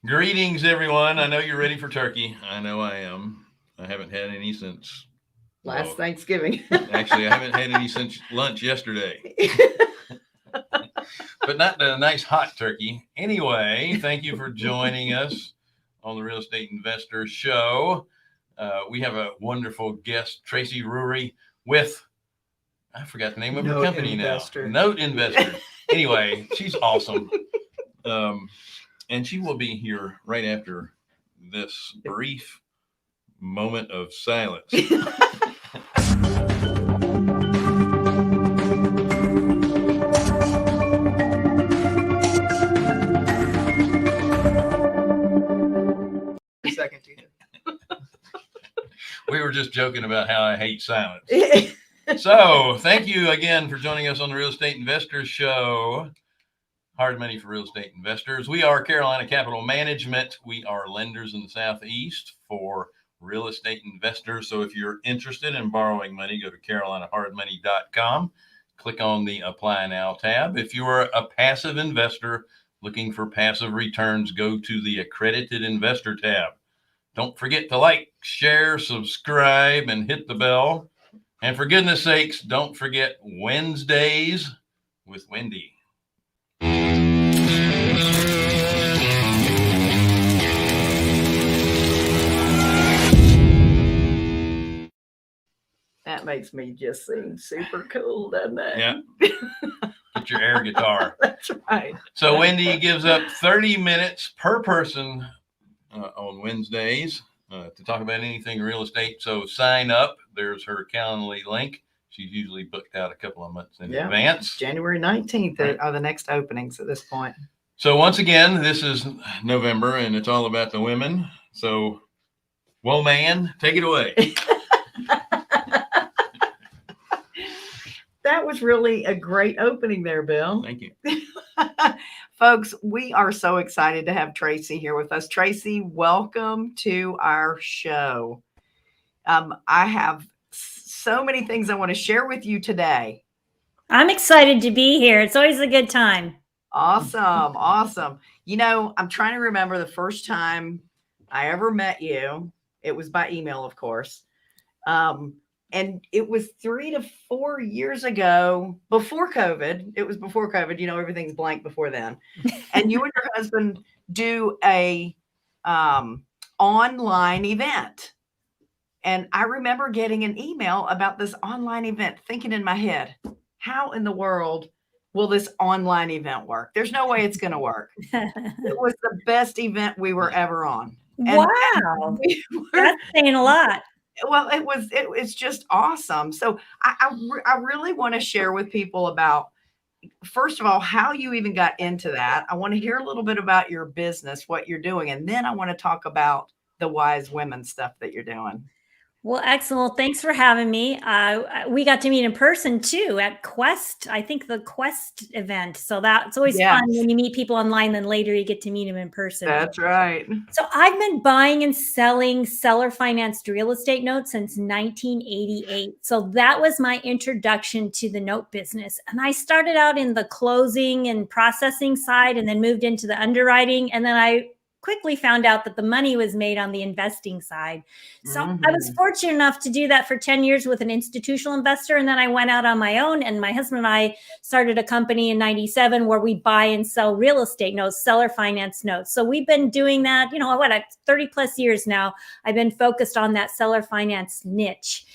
Greetings, everyone. I know you're ready for turkey. I know I am. I haven't had any since last Thanksgiving. Actually, I haven't had any since lunch yesterday. But not the nice hot turkey. Anyway, thank you for joining us on the Real Estate Investor Show. We have a wonderful guest, Tracy Rewey, with, I forgot the name of her company Investor. now. Note Investor. Anyway, she's awesome. And she will be here right after this brief moment of silence. Second to you. We were just joking about how I hate silence. So thank you again for joining us on the Real Estate Investors Show. Hard money for real estate investors. We are Carolina Capital Management. We are lenders in the Southeast for real estate investors. So if you're interested in borrowing money, go to carolinahardmoney.com. Click on the Apply Now tab. If you are a passive investor looking for passive returns, go to the Accredited Investor tab. Don't forget to like, share, subscribe, and hit the bell. And for goodness sakes, don't forget Wednesdays with Wendy. That makes me just seem super cool, doesn't it? Yeah. Get your air guitar. That's right. So Wendy gives up 30 minutes per person on Wednesdays to talk about anything real estate. So sign up. There's her Calendly link. She's usually booked out a couple of months in advance. January 19th are the next openings at this point. So once again, this is November and it's all about the women. So, whoa, man, take it away. That was really a great opening there, Bill. Thank you. Folks, we are so excited to have Tracy here with us. Tracy, welcome to our show. I have so many things I want to share with you today. I'm excited to be here. It's always a good time. Awesome. You know, I'm trying to remember the first time I ever met you. It was by email, of course. And it was 3 to 4 years ago, before COVID. It was before COVID. You know, everything's blank before then. And you and your husband do a online event. And I remember getting an email about this online event, thinking in my head, how in the world will this online event work? There's no way it's going to work. It was the best event we were ever on. And wow. That's saying a lot. Well, it's just awesome. So I really want to share with people about, first of all, how you even got into that. I want to hear a little bit about your business, what you're doing. And then I want to talk about the wise women stuff that you're doing. Well, excellent. Thanks for having me. We got to meet in person too at Quest. I think the Quest event. So that's always fun when you meet people online, then later you get to meet them in person. That's right. So I've been buying and selling seller financed real estate notes since 1988. So that was my introduction to the note business. And I started out in the closing and processing side and then moved into the underwriting. And then I quickly found out that the money was made on the investing side. So I was fortunate enough to do that for 10 years with an institutional investor. And then I went out on my own, and my husband and I started a company in 97 where we buy and sell real estate notes, seller finance notes. So we've been doing that, 30 plus years now. I've been focused on that seller finance niche.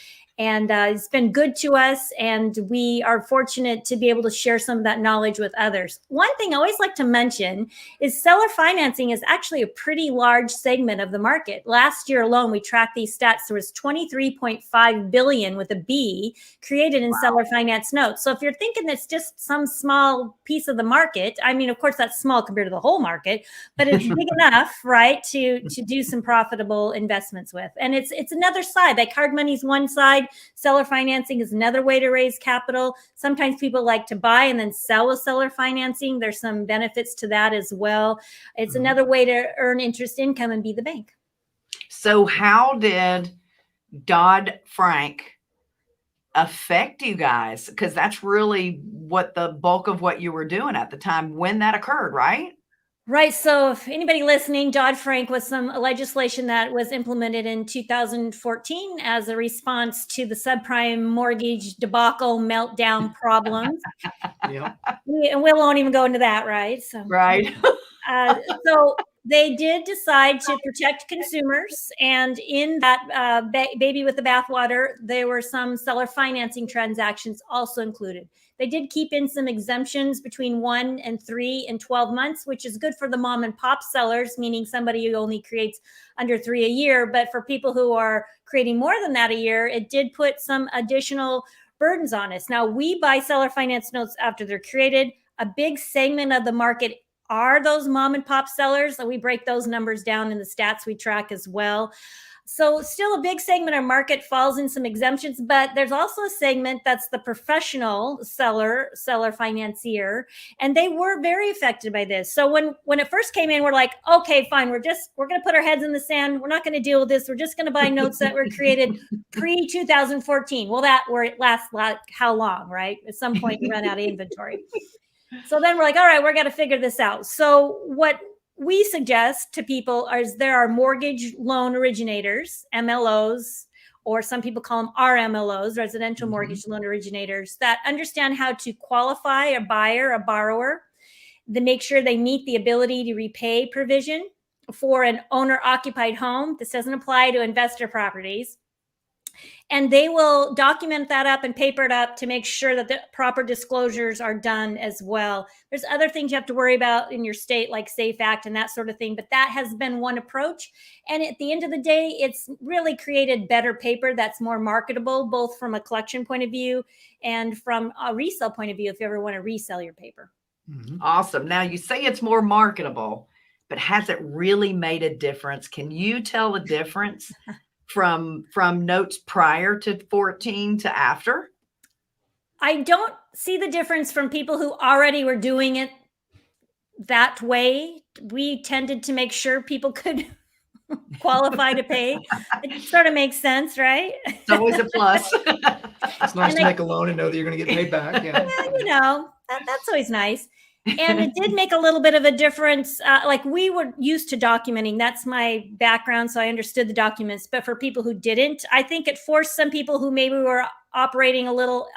And it's been good to us, and we are fortunate to be able to share some of that knowledge with others. One thing I always like to mention is seller financing is actually a pretty large segment of the market. Last year alone, we tracked these stats. There was $23.5 billion with a B created in seller finance notes. So if you're thinking it's just some small piece of the market, I mean, of course, that's small compared to the whole market, but it's big enough, right, to do some profitable investments with. And it's another side. Like hard money is one side. Seller financing is another way to raise capital. Sometimes people like to buy and then sell with seller financing. There's some benefits to that as well. It's another way to earn interest income and be the bank. So how did Dodd-Frank affect you guys? Because that's really what the bulk of what you were doing at the time when that occurred, right? Right. So if anybody listening, Dodd-Frank was some legislation that was implemented in 2014 as a response to the subprime mortgage debacle meltdown problems. Yeah. We won't even go into that, right? Right. Uh, so they did decide to protect consumers, and in that baby with the bathwater, there were some seller financing transactions also included. They did keep in some exemptions between 1 and 3 and 12 months, which is good for the mom and pop sellers, meaning somebody who only creates under 3 a year. But for people who are creating more than that a year, it did put some additional burdens on us. Now, we buy seller finance notes after they're created. A big segment of the market are those mom and pop sellers. So we break those numbers down in the stats we track as well. So still a big segment of market falls in some exemptions, but there's also a segment that's the professional seller financier, and they were very affected by this. So when it first came in, we're like, okay, fine, we're going to put our heads in the sand. We're not going to deal with this. We're just going to buy notes that were created pre 2014. Well, that where it lasts like how long, right? At some point you run out of inventory. So then we're like, all right, we're going to figure this out. So what we suggest to people is there are mortgage loan originators, MLOs, or some people call them RMLOs, residential mortgage loan originators, that understand how to qualify a buyer, a borrower, to make sure they meet the ability to repay provision for an owner-occupied home. This doesn't apply to investor properties. And they will document that up and paper it up to make sure that the proper disclosures are done as well. There's other things you have to worry about in your state, like SAFE Act and that sort of thing, but that has been one approach. And at the end of the day, it's really created better paper that's more marketable, both from a collection point of view and from a resale point of view, if you ever want to resell your paper. Awesome. Now you say it's more marketable, but has it really made a difference? Can you tell the difference from notes prior to 14 to after? I don't see the difference from people who already were doing it that way. We tended to make sure people could qualify to pay. It sort of makes sense, right? It's always a plus. It's nice to make a loan and know that you're going to get paid back. Yeah. That's always nice. And it did make a little bit of a difference. Like we were used to documenting. That's my background. So I understood the documents. But for people who didn't, I think it forced some people who maybe were operating a little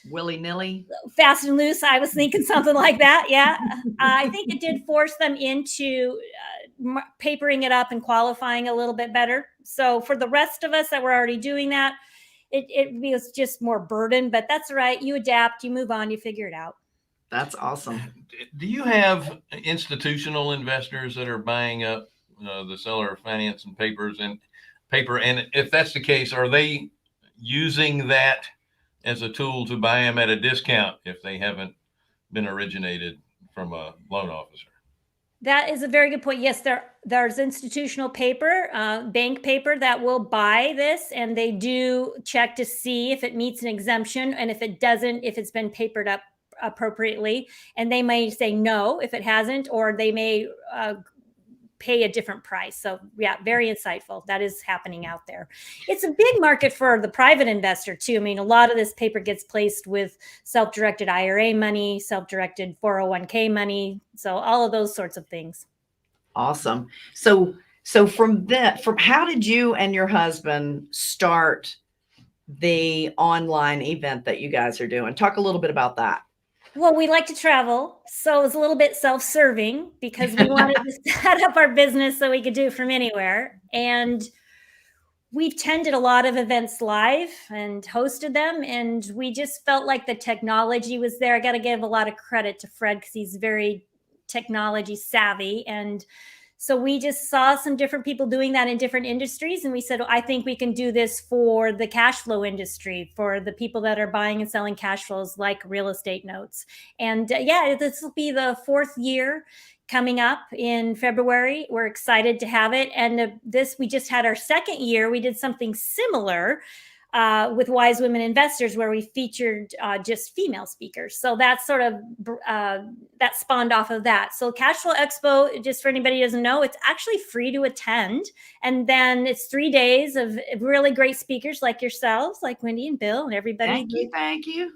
willy-nilly, fast and loose. I was thinking something like that. Yeah. I think it did force them into papering it up and qualifying a little bit better. So for the rest of us that were already doing that, it was just more burden. But that's all right. You adapt, you move on, you figure it out. That's awesome. Do you have institutional investors that are buying up the seller finance and paper? And if that's the case, are they using that as a tool to buy them at a discount if they haven't been originated from a loan officer? That is a very good point. Yes, there's institutional paper, bank paper that will buy this, and they do check to see if it meets an exemption, and if it doesn't, if it's been papered up appropriately, and they may say no if it hasn't, or they may pay a different price. So yeah, very insightful. That is happening out there. It's a big market for the private investor too. I mean, a lot of this paper gets placed with self-directed IRA money, self-directed 401k money. So all of those sorts of things. Awesome. So from how did you and your husband start the online event that you guys are doing? Talk a little bit about that. Well, we like to travel, so it was a little bit self-serving because we wanted to set up our business so we could do it from anywhere. And we've attended a lot of events live and hosted them, and we just felt like the technology was there. I got to give a lot of credit to Fred because he's very technology savvy. And so we just saw some different people doing that in different industries. And we said, I think we can do this for the cash flow industry, for the people that are buying and selling cash flows like real estate notes. And this will be the 4th year coming up in February. We're excited to have it. And we just had our 2nd year. We did something similar. with Wise Women Investors, where we featured just female speakers. So that's sort of that spawned off of that. So Cashflow Expo, just for anybody who doesn't know, it's actually free to attend. And then it's 3 days of really great speakers like yourselves, like Wendy and Bill and everybody. Thank you.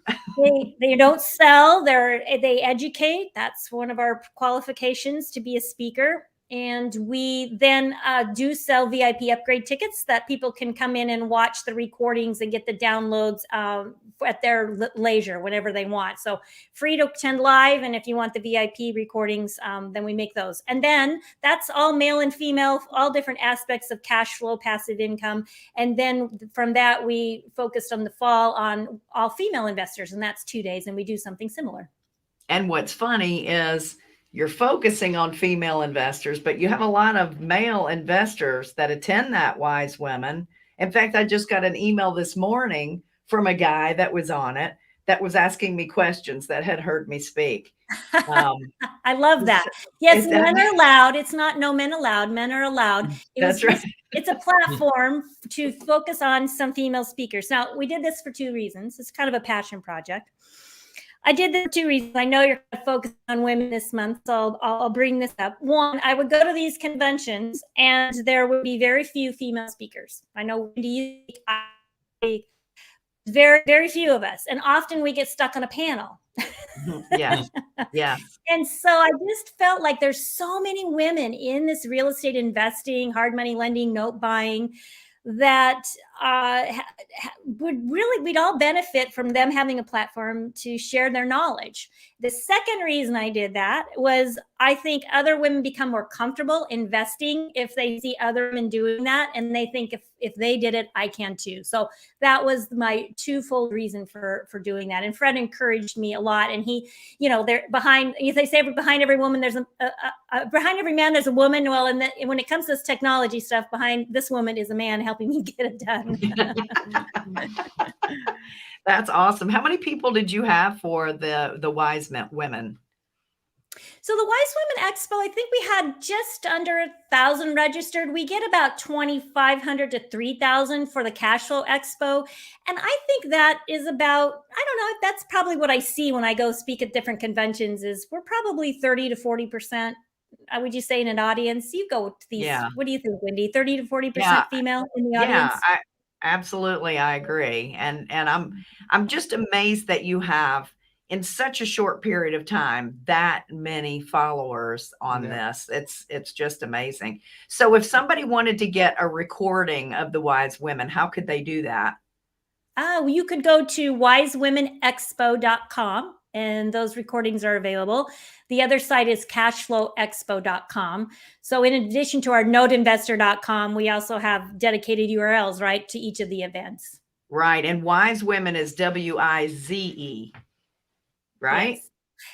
They don't sell, they educate. That's one of our qualifications to be a speaker. And we then do sell VIP upgrade tickets that people can come in and watch the recordings and get the downloads at their leisure whenever they want. So free to attend live. And if you want the VIP recordings, then we make those. And then that's all male and female, all different aspects of cash flow, passive income. And then from that, we focused on the fall on all female investors. And that's 2 days. And we do something similar. And what's funny is you're focusing on female investors, but you have a lot of male investors that attend that Wise Women. In fact, I just got an email this morning from a guy that was on it that was asking me questions that had heard me speak. I love that. Yes, men are allowed. It's not no men allowed. Men are allowed. That's right. It's a platform to focus on some female speakers. Now, we did this for 2 reasons. It's kind of a passion project. I did this for 2 reasons. I know you're going to focus on women this month, so I'll bring this up. One, I would go to these conventions and there would be very few female speakers. I know very, very few of us. And often we get stuck on a panel. Yeah. Yeah. And so I just felt like there's so many women in this real estate investing, hard money lending, note buying, that we'd all benefit from them having a platform to share their knowledge. The second reason I did that was I think other women become more comfortable investing if they see other women doing that, and they think if they did it, I can too. So that was my twofold reason for doing that. And Fred encouraged me a lot. And he, they're behind. They say behind every woman there's behind every man there's a woman. Well, and when it comes to this technology stuff, behind this woman is a man helping me get it done. That's awesome. How many people did you have for the Wise Women? So the Wise Women Expo, I think we had just under 1,000 registered. We get about 2,500 to 3,000 for the Cashflow Expo. And I think that is about, I don't know, that's probably what I see when I go speak at different conventions is we're probably 30 to 40%. Would you say in an audience? You go to these, What do you think, Wendy? 30 to 40% female in the audience? Yeah, absolutely. I agree. And I'm just amazed that you have in such a short period of time that many followers on this. It's just amazing. So if somebody wanted to get a recording of the Wise Women, how could they do that? Oh, you could go to wisewomenexpo.com and those recordings are available. The other site is cashflowexpo.com. So in addition to our noteinvestor.com, we also have dedicated URLs, right, to each of the events. Right. And Wise Women is WIZE, right?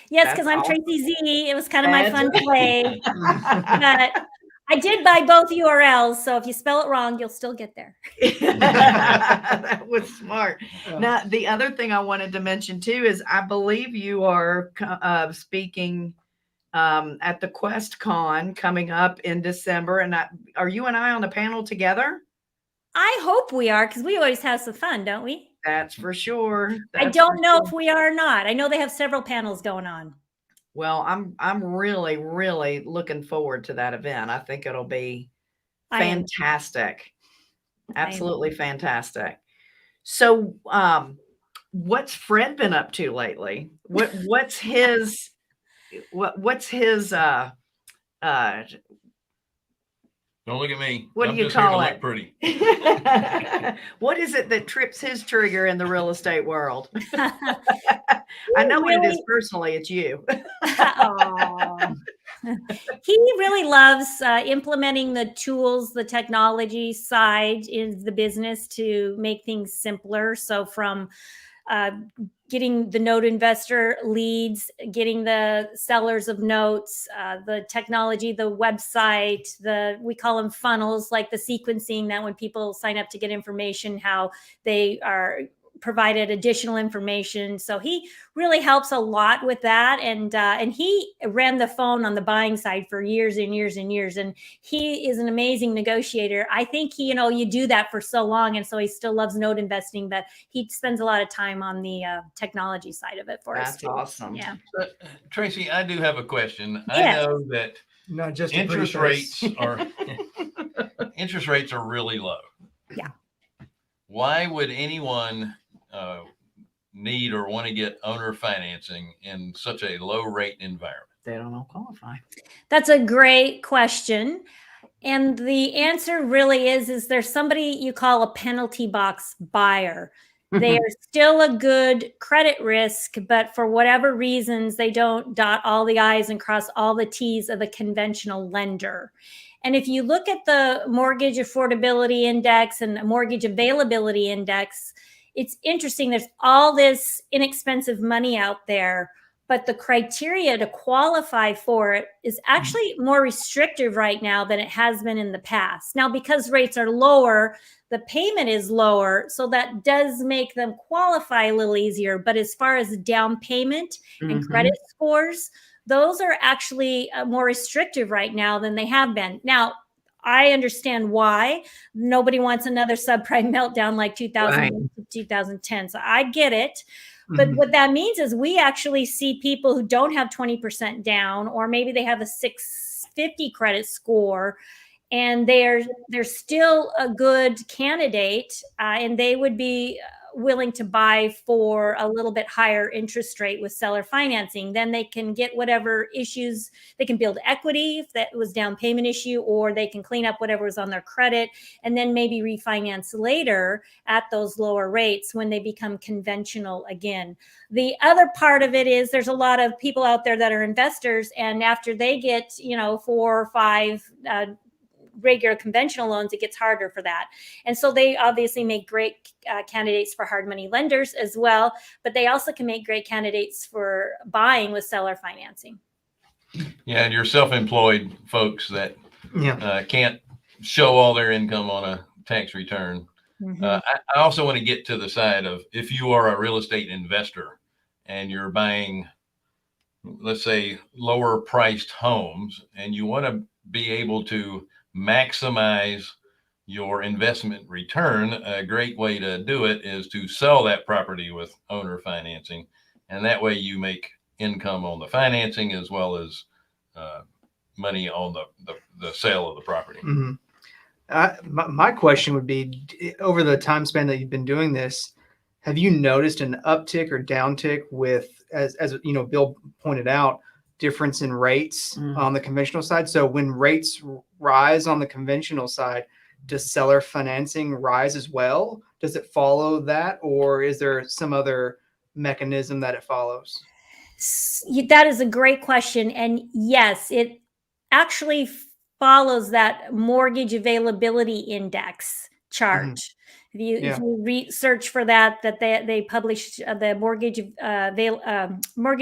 Yes, because I'm awesome. Tracy Z. It was kind of my fun play. But I did buy both URLs, so if you spell it wrong, you'll still get there. That was smart. Now, the other thing I wanted to mention too is I believe you are speaking at the QuestCon coming up in December. And are you and I on the panel together? I hope we are, because we always have some fun, don't we? That's for sure. I don't know if we are or not. I know they have several panels going on. Well, I'm really, really looking forward to that event. I think it'll be fantastic. Absolutely fantastic. So, what's Fred been up to lately? What's his don't look at me. What do you call it? Pretty. What is it that trips his trigger in the real estate world? I know what it is personally. It's you. He really loves implementing the tools, the technology side in the business to make things simpler. So from getting the note investor leads, getting the sellers of notes, the technology, the website, we call them funnels, like the sequencing that when people sign up to get information, how they are provided additional information. So he really helps a lot with that. And he ran the phone on the buying side for years and years and years. And he is an amazing negotiator. I think he, you do that for so long. And so he still loves note investing, but he spends a lot of time on the technology side of it for us. That's awesome. Yeah. Tracy, I do have a question. I Yes. know that Not just interest rates are really low. Yeah. Why would anyone need or want to get owner financing in such a low rate environment? They don't qualify. That's a great question. And the answer really is there's somebody you call a penalty box buyer. They are still a good credit risk, but for whatever reasons, they don't dot all the I's and cross all the T's of a conventional lender. And if you look at the mortgage affordability index and mortgage availability index, it's interesting. There's all this inexpensive money out there, but the criteria to qualify for it is actually more restrictive right now than it has been in the past. Now, because rates are lower, the payment is lower, so that does make them qualify a little easier. But as far as down payment and credit scores, those are actually more restrictive right now than they have been. Now, I understand why. Nobody wants another subprime meltdown like 2000 to 2010. So I get it. But what that means is we actually see people who don't have 20% down, or maybe they have a 650 credit score, and they're still a good candidate, and they would be willing to buy for a little bit higher interest rate with seller financing. Then they can get whatever issues, they can build equity if that was down payment issue, or they can clean up whatever was on their credit and then maybe refinance later at those lower rates when they become conventional again. The other part of it is there's a lot of people out there that are investors, and after they get, 4 or 5 regular conventional loans, it gets harder for that. And so they obviously make great candidates for hard money lenders as well, but they also can make great candidates for buying with seller financing. Yeah, and your self-employed folks that can't show all their income on a tax return. I also want to get to the side of, if you are a real estate investor and you're buying, let's say, lower priced homes, and you want to be able to maximize your investment return, a great way to do it is to sell that property with owner financing. And that way you make income on the financing as well as money on the sale of the property. My question would be, over the time span that you've been doing this, have you noticed an uptick or downtick with, as Bill pointed out, difference in rates on the conventional side? So when rates rise on the conventional side, does seller financing rise as well? Does it follow that, or is there some other mechanism that it follows? That is a great question. And yes, it actually follows that mortgage availability index chart. If you search for that they published the mortgage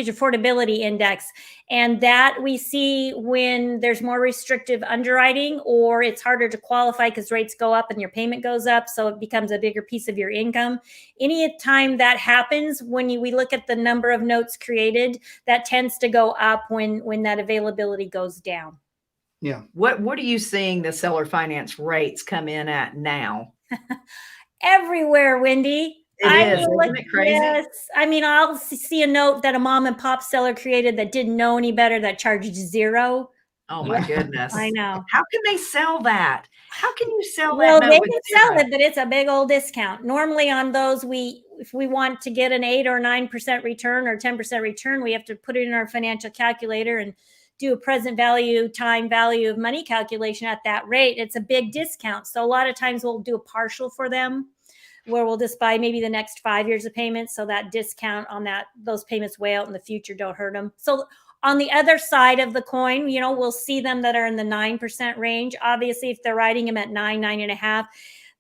affordability index, and that we see when there's more restrictive underwriting, or it's harder to qualify because rates go up and your payment goes up, so it becomes a bigger piece of your income. Any time that happens, when we look at the number of notes created, that tends to go up when that availability goes down. Yeah. What are you seeing the seller finance rates come in at now? Everywhere, Wendy. Isn't it crazy? Yes. I mean, I'll see a note that a mom and pop seller created that didn't know any better, that charged 0. Oh my goodness. I know. How can they sell that? How can you sell that? Well, they can sell it, but it's a big old discount. Normally on those, if we want to get an 8 or 9% return or 10% return, we have to put it in our financial calculator and do a present value, time value of money calculation at that rate. It's a big discount. So a lot of times we'll do a partial for them, where we'll just buy maybe the next 5 years of payments. So that discount on those payments way out in the future don't hurt them. So on the other side of the coin, we'll see them that are in the 9% range. Obviously, if they're writing them at 9.5,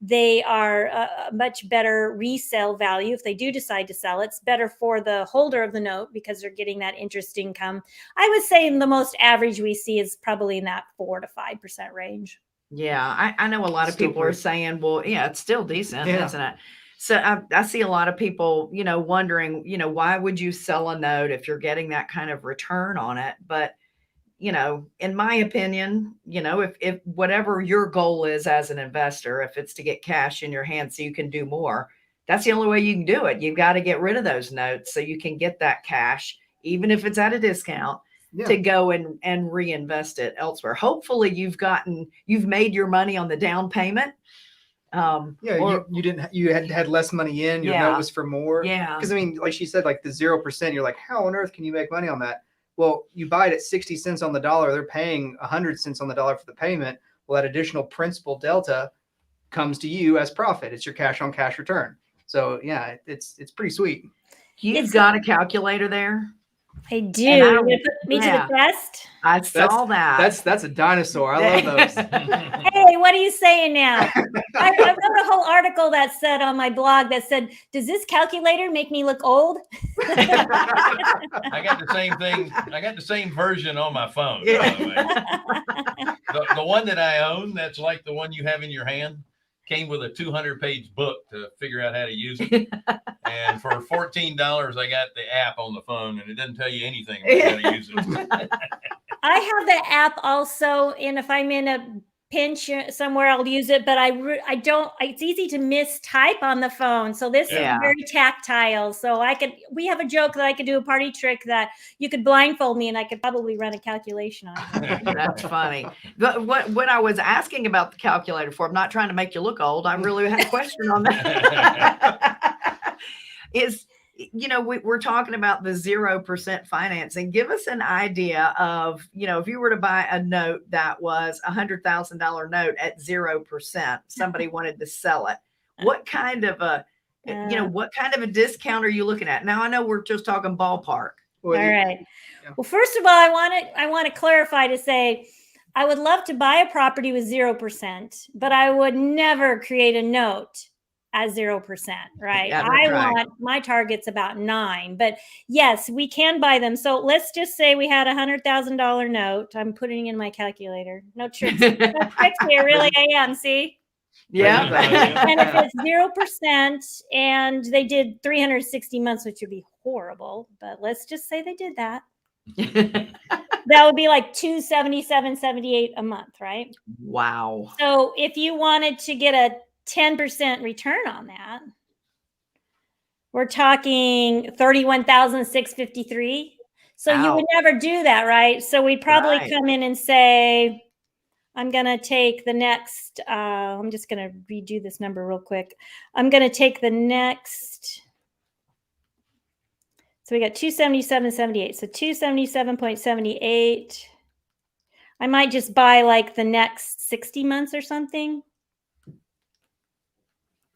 they are a much better resale value. If they do decide to sell, it's better for the holder of the note because they're getting that interest income. I would say the most average we see is probably in that 4 to 5% range. Yeah, I know a lot of people are saying, well, yeah, it's still decent, isn't it? So I see a lot of people, wondering, why would you sell a note if you're getting that kind of return on it? But, in my opinion, if whatever your goal is as an investor, if it's to get cash in your hand so you can do more, that's the only way you can do it. You've got to get rid of those notes so you can get that cash, even if it's at a discount, to go and reinvest it elsewhere. Hopefully you've made your money on the down payment. You had less money in, your note was for more. Yeah. Because I mean, like she said, like the 0%, you're like, how on earth can you make money on that? Well, you buy it at 60 cents on the dollar. They're paying 100 cents on the dollar for the payment. Well, that additional principal delta comes to you as profit. It's your cash on cash return. So yeah, it's pretty sweet. You've got a calculator there. I do. You're gonna put me to the test. I saw that. That's a dinosaur. I love those. Hey, what are you saying now? I wrote a whole article that said on my blog that said, "Does this calculator make me look old?" I got the same thing. I got the same version on my phone. By the way. The one that I own, that's like the one you have in your hand, came with a 200-page book to figure out how to use it. And for $14, I got the app on the phone, and it doesn't tell you anything about how to use it. I have the app also, and if I'm in a pinch somewhere, I'll use it. But I don't. It's easy to mistype on the phone, so this is very tactile. So we have a joke that I could do a party trick that you could blindfold me, and I could probably run a calculation on it. That's funny. But what I was asking about the calculator for, I'm not trying to make you look old. I really had a question on that. Is, we're talking about the 0% financing. Give us an idea of, if you were to buy a note that was $100,000 note at 0%, somebody wanted to sell it. What kind of a, what kind of a discount are you looking at? Now, I know we're just talking ballpark. All right. Yeah. Well, first of all, I want to clarify to say, I would love to buy a property with 0%, but I would never create a note at 0%, right? Yeah, want my target's about 9, but yes, we can buy them. So let's just say we had $100,000 note. I'm putting in my calculator. No tricks. No tricks here. Really, I am. See? Yeah. And if it's 0% and they did 360 months, which would be horrible, but let's just say they did that. That would be like $277.78 a month, right? Wow. So if you wanted to get a 10% return on that, we're talking $31,653. So you would never do that, right? So we'd probably come in and say, I'm going to take the next, I'm just going to redo this number real quick. I'm going to take the next, so we got 277.78. So 277.78. I might just buy like the next 60 months or something.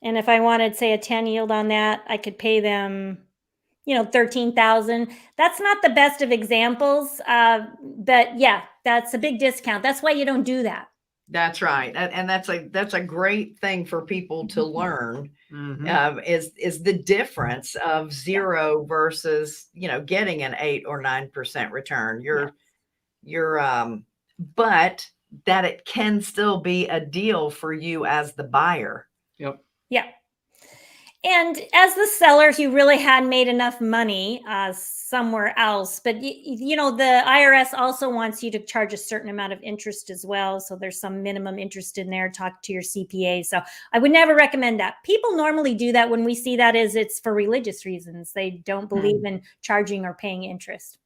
And if I wanted, say, a 10 yield on that, I could pay them, $13,000. That's not the best of examples, but yeah, that's a big discount. That's why you don't do that. That's right, and that's a great thing for people to learn. Is the difference of 0 versus getting an 8 or 9% return. But that it can still be a deal for you as the buyer. Yep. Yeah. And as the seller, you really had made enough money somewhere else. But, the IRS also wants you to charge a certain amount of interest as well. So there's some minimum interest in there. Talk to your CPA. So I would never recommend that. People normally do that when we see that is it's for religious reasons. They don't believe in charging or paying interest.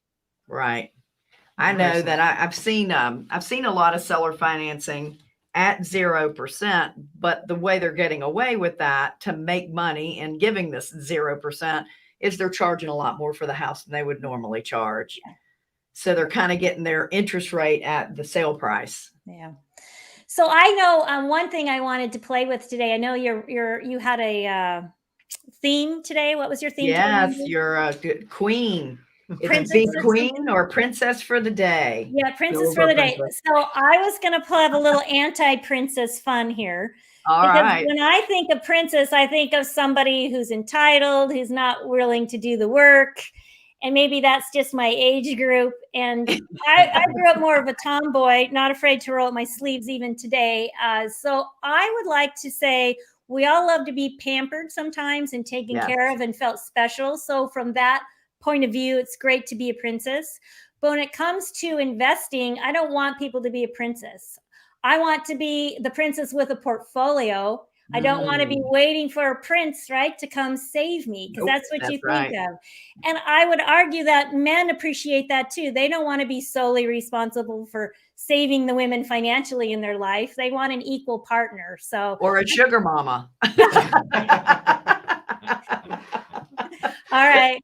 Right. I know that I've seen a lot of seller financing at 0%, but the way they're getting away with that to make money and giving this 0% is they're charging a lot more for the house than they would normally charge. Yeah. So they're kind of getting their interest rate at the sale price. Yeah. So I know one thing I wanted to play with today. I know you had a theme today. What was your theme? Yes, you're a queen. It's be queen or princess for the day. Yeah, princess for the day. So I was going to have a little anti-princess fun here. All right. When I think of princess, I think of somebody who's entitled, who's not willing to do the work. And maybe that's just my age group. And I grew up more of a tomboy, not afraid to roll up my sleeves even today. So I would like to say, we all love to be pampered sometimes and taken Yes. care of and felt special. So from that point of view, it's great to be a princess. But when it comes to investing, I don't want people to be a princess. I want to be the princess with a portfolio. I don't want to be waiting for a prince, right, to come save me, because that's what you think of. And I would argue that men appreciate that too. They don't want to be solely responsible for saving the women financially in their life. They want an equal partner. So, or a sugar mama. All right.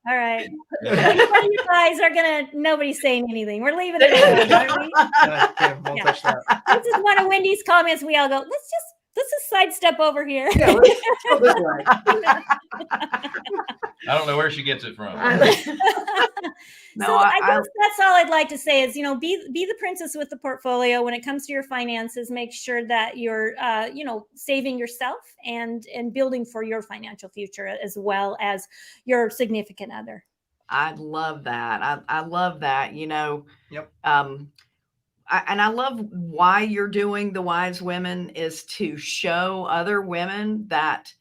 You guys are nobody's saying anything. We're leaving it alone, aren't we? Won't touch that. This is one of Wendy's comments. We all go, let's just sidestep over here. Yeah, let's go this way. I don't know where she gets it from. No, so I guess that's all I'd like to say is, be the princess with the portfolio. When it comes to your finances, make sure that you're, saving yourself and building for your financial future as well as your significant other. I love that. I love that, Yep. And I love why you're doing the Wise Women is to show other women that,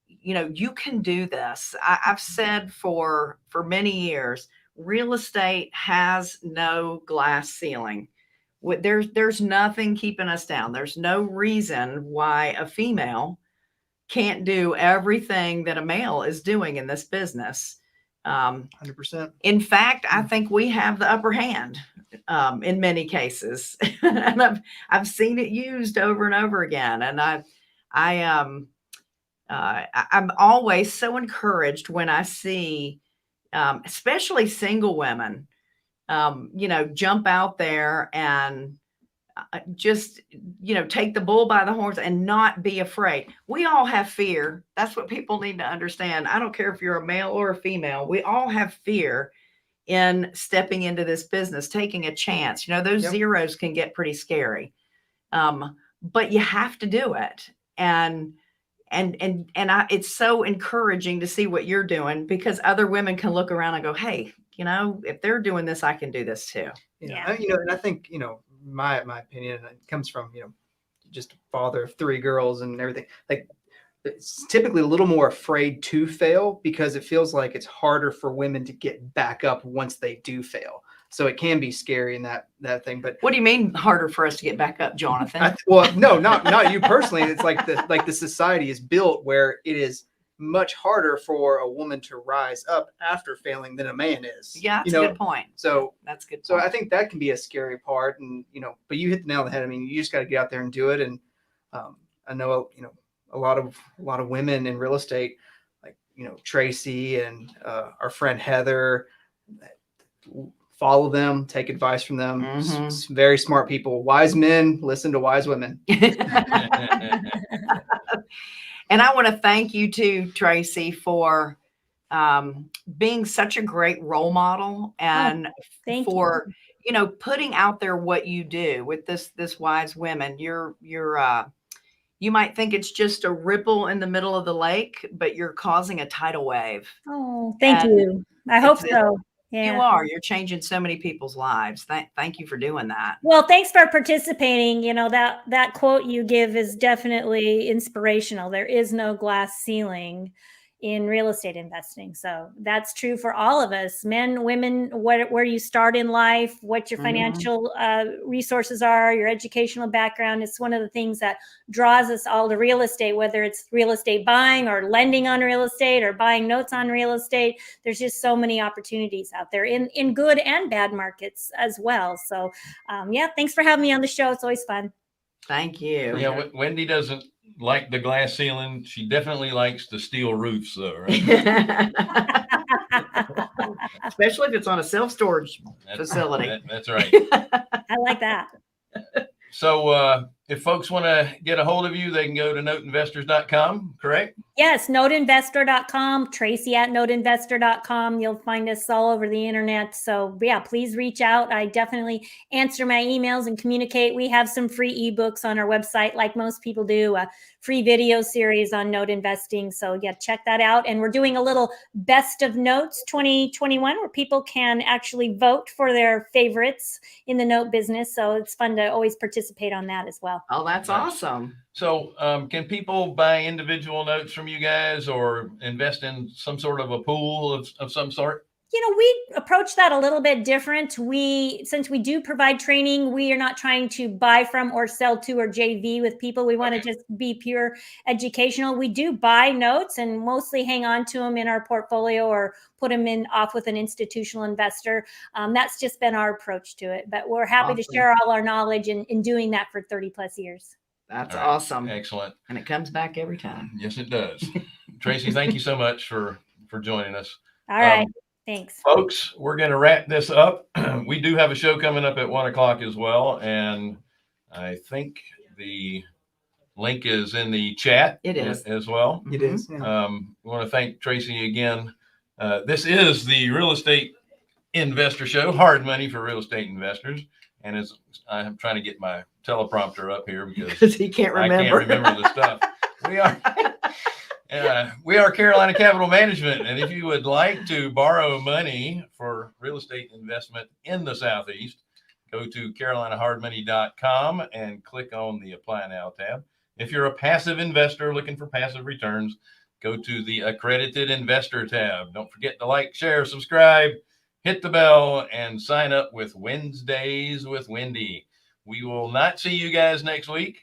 you can do this. I've said for many years, real estate has no glass ceiling. There's nothing keeping us down. There's no reason why a female can't do everything that a male is doing in this business. 100%. In fact, I think we have the upper hand in many cases, and I've seen it used over and over again. And I'm always so encouraged when I see, especially single women, jump out there and just, take the bull by the horns and not be afraid. We all have fear. That's what people need to understand. I don't care if you're a male or a female. We all have fear in stepping into this business, taking a chance. Those zeros can get pretty scary. But you have to do it. And it's so encouraging to see what you're doing, because other women can look around and go, hey, if they're doing this, I can do this too. Yeah. And I think, my opinion, it comes from, just a father of 3 girls and everything. Like, it's typically a little more afraid to fail because it feels like it's harder for women to get back up once they do fail. So it can be scary in that thing. But what do you mean harder for us to get back up, Jonathan? Well, no, not you personally. It's like the society is built where it is much harder for a woman to rise up after failing than a man is. Yeah, that's a good point. So that's good. So I think that can be a scary part, and but you hit the nail on the head. I mean, you just got to get out there and do it. And I know a lot of women in real estate, like Tracy and our friend Heather. Follow them, take advice from them. Mm-hmm. Very smart people. Wise men listen to wise women. And I want to thank you too, Tracy, for being such a great role model and for putting out there what you do with this Wise Women. You're you might think it's just a ripple in the middle of the lake, but you're causing a tidal wave. Oh, thank you. I hope so. Yeah. You are. You're changing so many people's lives. Thank you for doing that. Well, thanks for participating. That quote you give is definitely inspirational. There is no glass ceiling in real estate investing. So that's true for all of us, men, women, where you start in life, what your financial resources are, your educational background. It's one of the things that draws us all to real estate, whether it's real estate buying or lending on real estate or buying notes on real estate. There's just so many opportunities out there in good and bad markets as well. So thanks for having me on the show. It's always fun. Thank you. Yeah, Wendy doesn't like the glass ceiling. She definitely likes the steel roofs, though, right? Especially if it's on a self-storage facility. That's right. I like that. So if folks want to get a hold of you, they can go to noteinvestors.com, correct? Yes, noteinvestor.com, Tracy at noteinvestor.com. You'll find us all over the internet. So please reach out. I definitely answer my emails and communicate. We have some free ebooks on our website, like most people do, a free video series on note investing. So check that out. And we're doing a little best of notes 2021 where people can actually vote for their favorites in the note business. So it's fun to always participate on that as well. well. Oh, that's Nice. awesome. So can people buy individual notes from you guys or invest in some sort of a pool of some sort? We approach that a little bit different. Since we do provide training, we are not trying to buy from or sell to or JV with people. We want to just be pure educational. We do buy notes and mostly hang on to them in our portfolio or put them off with an institutional investor. That's just been our approach to it. But we're happy to share all our knowledge in doing that for 30 plus years. That's All right. awesome. Excellent. And it comes back every time. Yes, it does. Tracy, thank you so much for joining us. All right. Thanks. Folks, we're going to wrap this up. We do have a show coming up at 1:00 as well. And I think the link is in the chat. It is. As well. It is. Yeah. We want to thank Tracy again. This is the Real Estate Investor Show, hard money for real estate investors. And as I'm trying to get my teleprompter up here because he can't remember. I can't remember the stuff. We are Carolina Capital Management, and if you would like to borrow money for real estate investment in the Southeast, go to carolinahardmoney.com and click on the Apply Now tab. If you're a passive investor looking for passive returns, go to the Accredited Investor tab. Don't forget to like, share, subscribe, hit the bell, and sign up with Wednesdays with Wendy. We will not see you guys next week,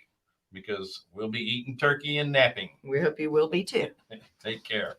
because we'll be eating turkey and napping. We hope you will be too. Take care.